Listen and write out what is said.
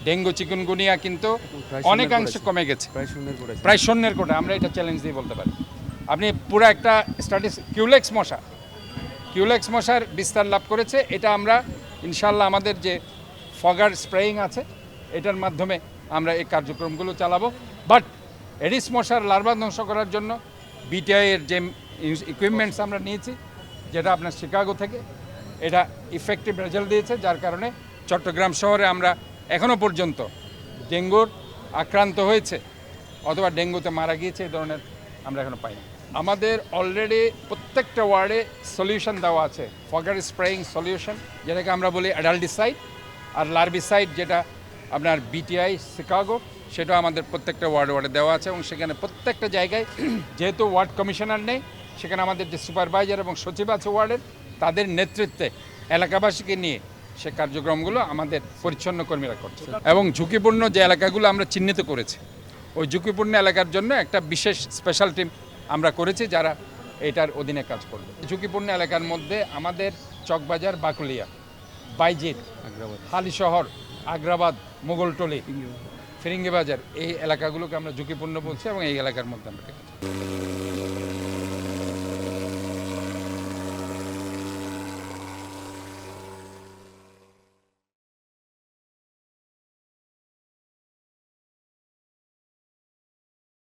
Dengue chikungunya কিন্তু অনেকাংশে কমে গেছে, প্রায় শূন্যের কোটা। আমরা এটা চ্যালেঞ্জ দিয়ে বলতে পারি। আপনি পুরো একটা কিউলেক্স মশার বিস্তার লাভ করেছে। এটা আমরা ইনশাল্লাহ আমাদের যে ফগার স্প্রেয়িং আছে এটার মাধ্যমে আমরা এই কার্যক্রমগুলো চালাবো। বাট এডিস মশার লার্ভা ধ্বংস করার জন্য বিটিআই এর যে ইকুইপমেন্টস আমরা নিয়েছি, যেটা আপনার শিকাগো থেকে, এটা ইফেক্টিভ রেজাল্ট দিয়েছে, যার কারণে চট্টগ্রাম শহরে আমরা এখনও পর্যন্ত ডেঙ্গুর আক্রান্ত হয়েছে অথবা ডেঙ্গুতে মারা গিয়েছে এই ধরনের আমরা এখনও পাইনি। আমাদের অলরেডি প্রত্যেকটা ওয়ার্ডে সলিউশন দেওয়া আছে, ফগার স্প্রেয়িং সলিউশন, যেটাকে আমরা বলি অ্যাডাল্টিসাইড, আর লার্ভিসাইড যেটা আপনার বিটিআই শিকাগো, সেটাও আমাদের প্রত্যেকটা ওয়ার্ডে দেওয়া আছে। এবং সেখানে প্রত্যেকটা জায়গায় যেহেতু ওয়ার্ড কমিশনার নেই, সেখানে আমাদের যে সুপারভাইজার এবং সচিব আছে ওয়ার্ডের, তাদের নেতৃত্বে এলাকাবাসীকে নিয়ে সে কার্যক্রমগুলো আমাদের পরিচ্ছন্ন কর্মীরা করছে। এবং ঝুঁকিপূর্ণ যে এলাকাগুলো আমরা চিহ্নিত করেছি, ওই ঝুঁকিপূর্ণ এলাকার জন্য একটা বিশেষ স্পেশাল টিম আমরা করেছি, যারা এটার অধীনে কাজ করবে। ঝুঁকিপূর্ণ এলাকার মধ্যে আমাদের চকবাজার, বাকলিয়া, বাইজিৎ, হালিশহর, আগ্রাবাদ, মোগলটলি, ফিরিঙ্গি বাজার, এই এলাকাগুলোকে আমরা ঝুঁকিপূর্ণ বলছি এবং এই এলাকার মধ্যে আমরা